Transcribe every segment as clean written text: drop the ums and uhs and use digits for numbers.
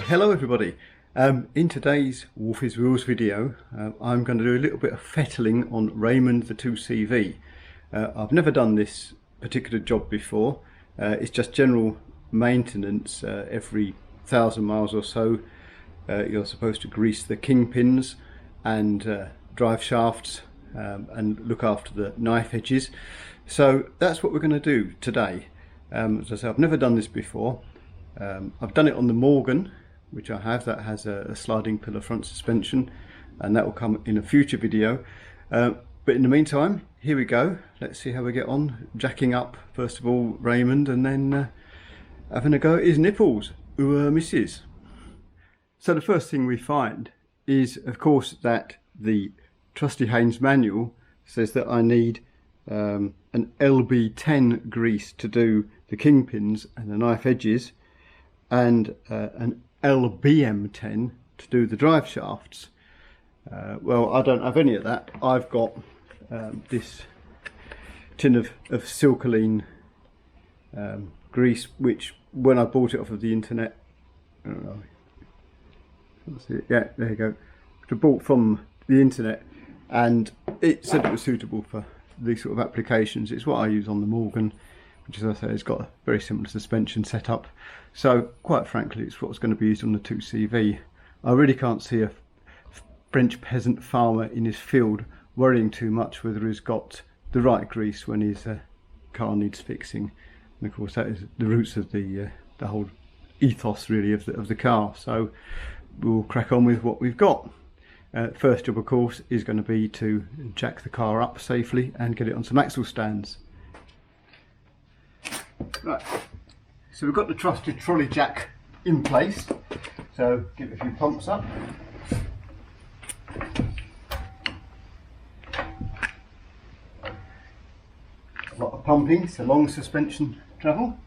Hello everybody. In today's Wolfie's Wheels video, I'm going to do a little bit of fettling on Raymond the 2CV. I've never done this particular job before. It's just general maintenance. Every 1,000 miles or so you're supposed to grease the kingpins and drive shafts and look after the knife edges. So that's what we're going to do today. As I say, I've never done this before. I've done it on the Morgan, which I have, that has a sliding pillar front suspension, and that will come in a future video. But in the meantime, here we go. Let's see how we get on jacking up first of all Raymond, and then having a go at his nipples, who misses. So the first thing we find is, of course, that the trusty Haynes manual says that I need an LB10 grease to do the kingpins and the knife edges, and an LBM10 to do the drive shafts. Well, I don't have any of that. I've got this tin of Silcoline grease, which when I bought it off of the internet, I don't know, let's see it. Yeah, there you go, which I bought from the internet, and it said it was suitable for these sort of applications. It's what I use on the Morgan, which, as I say, has got a very similar suspension setup. So quite frankly, it's what's going to be used on the 2CV. I really can't see a French peasant farmer in his field worrying too much whether he's got the right grease when his car needs fixing. And of course that is the roots of the whole ethos really of the car. So we'll crack on with what we've got. First job, of course, is going to be to jack the car up safely and get it on some axle stands. Right, so we've got the trusted Trolley Jack in place, so give it a few pumps up. A lot of pumping, it's a long suspension travel.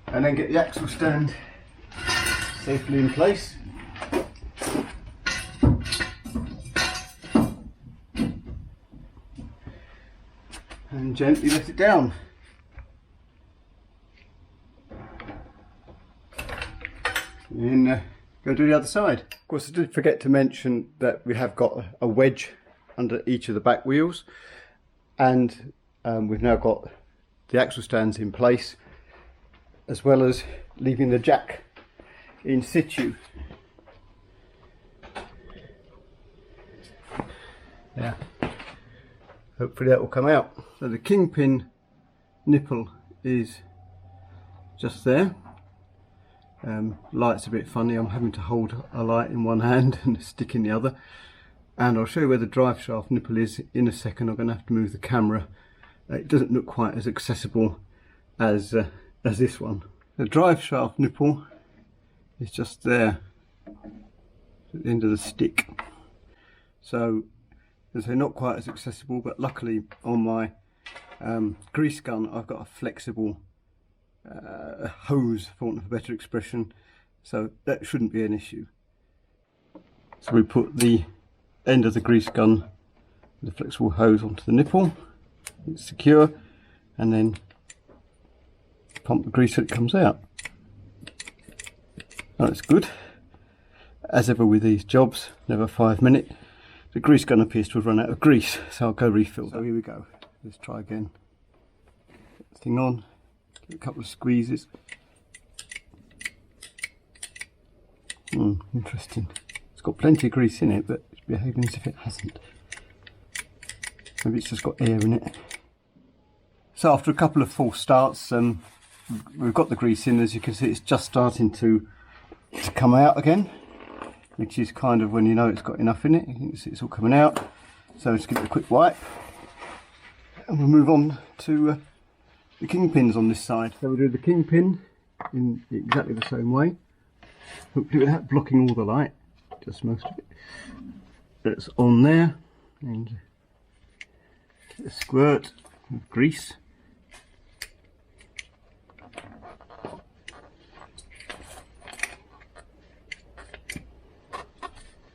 And then get the axle stand safely in place. And gently let it down. And then go to the other side. Of course, I did forget to mention that we have got a wedge under each of the back wheels, and we've now got the axle stands in place, as well as leaving the jack in situ. Yeah. Hopefully that will come out. So the kingpin nipple is just there. Light's a bit funny. I'm having to hold a light in one hand and a stick in the other. And I'll show you where the drive shaft nipple is in a second. I'm going to have to move the camera. It doesn't look quite as accessible as this one. The drive shaft nipple is just there at the end of the stick. So they're not quite as accessible, but luckily on my grease gun I've got a flexible hose, for want of a better expression, so that shouldn't be an issue. So we put the end of the grease gun with the flexible hose onto the nipple, it's secure, and then pump the grease so it comes out. That's good. As ever with these jobs, never 5 minutes. The grease gun appears to have run out of grease, so I'll go refill. So here we go. Let's try again. Get the thing on, give it a couple of squeezes. Interesting. It's got plenty of grease in it, but it's behaving as if it hasn't. Maybe it's just got air in it. So after a couple of false starts, we've got the grease in. As you can see, it's just starting to come out again, which is kind of when you know it's got enough in it. You can see it's all coming out. So just give it a quick wipe, and we'll move on to the kingpins on this side. So we'll do the kingpin in exactly the same way, hopefully without blocking all the light, just most of it. That's on there, and get a squirt of grease.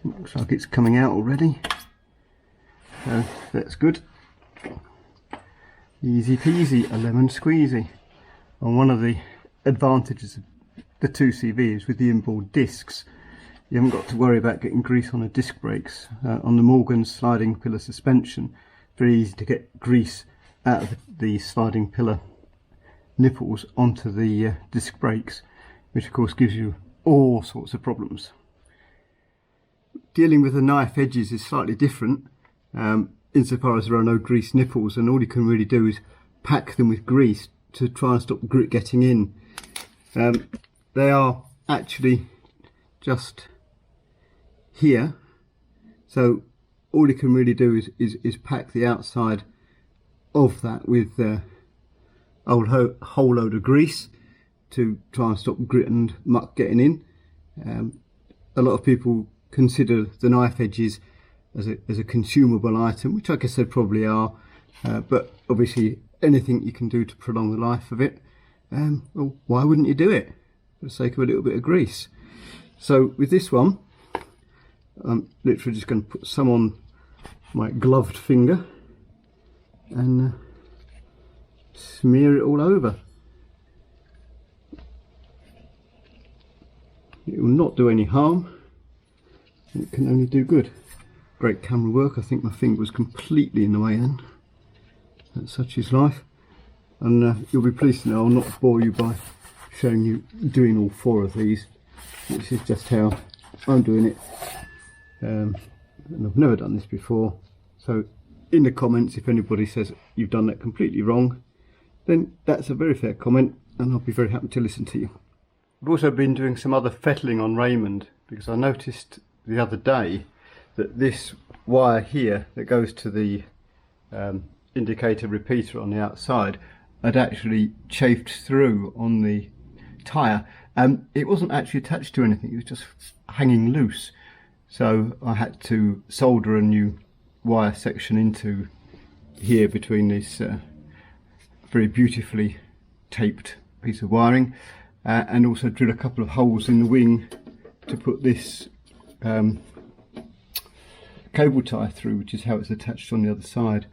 Looks like it's coming out already, so that's good. Easy peasy, a lemon squeezy. And one of the advantages of the 2CV is with the inboard discs, you haven't got to worry about getting grease on the disc brakes. On the Morgan sliding pillar suspension, very easy to get grease out of the sliding pillar nipples onto the disc brakes, which of course gives you all sorts of problems. Dealing with the knife edges is slightly different, insofar as there are no grease nipples, and all you can really do is pack them with grease to try and stop grit getting in. They are actually just here, so all you can really do is pack the outside of that with a whole load of grease to try and stop grit and muck getting in. A lot of people consider the knife edges as a consumable item, which I guess they probably are, but obviously anything you can do to prolong the life of it, well, why wouldn't you do it for the sake of a little bit of grease? So with this one, I'm literally just going to put some on my gloved finger and smear it all over. It will not do any harm, it can only do good. Great camera work. I think my finger was completely in the way then. Such is life, and you'll be pleased to know I'll not bore you by showing you doing all 4 of these. This is just how I'm doing it, and I've never done this before, so in the comments if anybody says you've done that completely wrong, then that's a very fair comment and I'll be very happy to listen to you. I've also been doing some other fettling on Raymond, because I noticed the other day that this wire here that goes to the indicator repeater on the outside had actually chafed through on the tyre. It wasn't actually attached to anything, it was just hanging loose, so I had to solder a new wire section into here between this very beautifully taped piece of wiring, and also drill a couple of holes in the wing to put this cable tie through, which is how it's attached on the other side.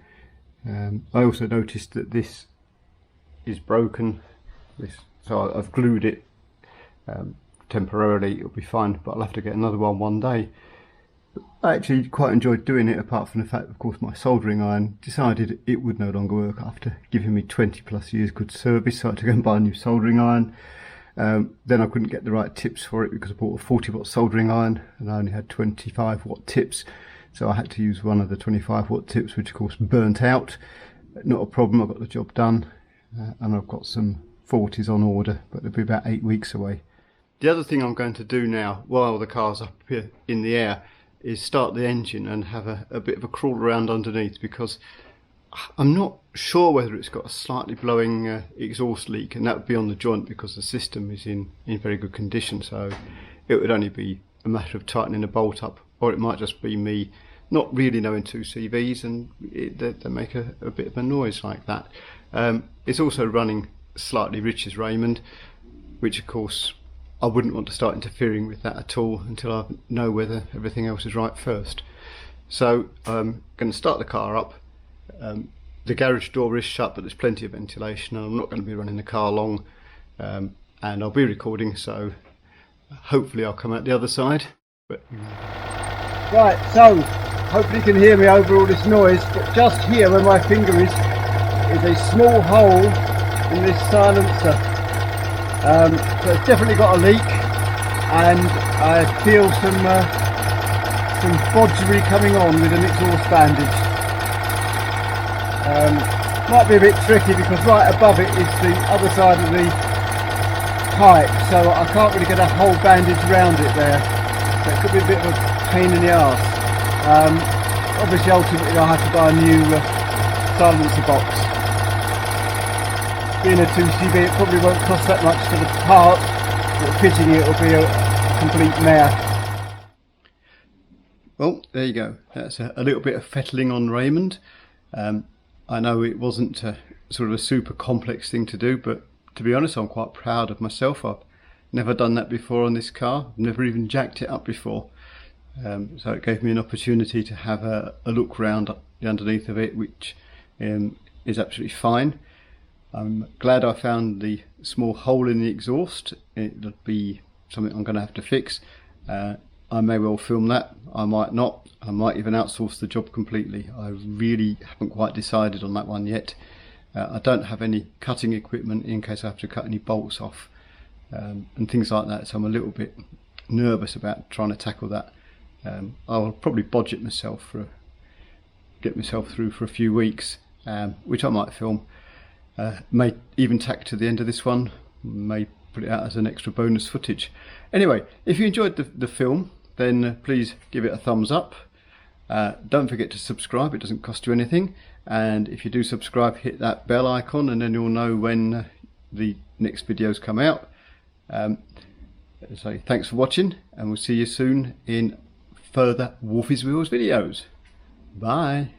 I also noticed that this is broken, so I've glued it temporarily. It'll be fine, but I'll have to get another one day. I actually quite enjoyed doing it, apart from the fact, of course, my soldering iron decided it would no longer work after giving me 20+ years good service, so I had to go and buy a new soldering iron. Then I couldn't get the right tips for it because I bought a 40-watt soldering iron and I only had 25-watt tips, so I had to use one of the 25-watt tips, which of course burnt out. Not a problem, I got the job done, and I've got some 40s on order, but they'll be about 8 weeks away. The other thing I'm going to do now, while the car's up here in the air, is start the engine and have a bit of a crawl around underneath, because I'm not sure whether it's got a slightly blowing exhaust leak, and that would be on the joint because the system is in very good condition, so it would only be a matter of tightening a bolt up, or it might just be me not really knowing 2CVs and they make a bit of a noise like that. It's also running slightly Rich's Raymond, which of course I wouldn't want to start interfering with that at all until I know whether everything else is right first. So I'm going to start the car up. The garage door is shut, but there's plenty of ventilation, and I'm not going to be running the car long, and I'll be recording, so hopefully I'll come out the other side. Right, so hopefully you can hear me over all this noise, but just here where my finger is a small hole in this silencer. So it's definitely got a leak, and I feel some bodgery coming on with an exhaust bandage. Might be a bit tricky because right above it is the other side of the pipe, so I can't really get a whole bandage around it there, so it could be a bit of a pain in the arse. Obviously ultimately I'll have to buy a new silencer box. Being a 2CV, it probably won't cost that much for the part, but fitting it will be a complete mare. Well, there you go. That's a little bit of fettling on Raymond. I know it wasn't sort of a super complex thing to do, but to be honest, I'm quite proud of myself. I've never done that before on this car. I've never even jacked it up before. So it gave me an opportunity to have a look round the underneath of it, which is absolutely fine. I'm glad I found the small hole in the exhaust. It'll be something I'm going to have to fix. I may well film that, I might not. I might even outsource the job completely. I really haven't quite decided on that one yet. I don't have any cutting equipment in case I have to cut any bolts off and things like that, so I'm a little bit nervous about trying to tackle that. I'll probably budget myself get myself through for a few weeks, which I might film. May even tack to the end of this one, may put it out as an extra bonus footage. Anyway, if you enjoyed the film, then please give it a thumbs up. Don't forget to subscribe, it doesn't cost you anything, and if you do subscribe, hit that bell icon and then you'll know when the next videos come out. So thanks for watching, and we'll see you soon in further Wolfie's Wheels videos. Bye.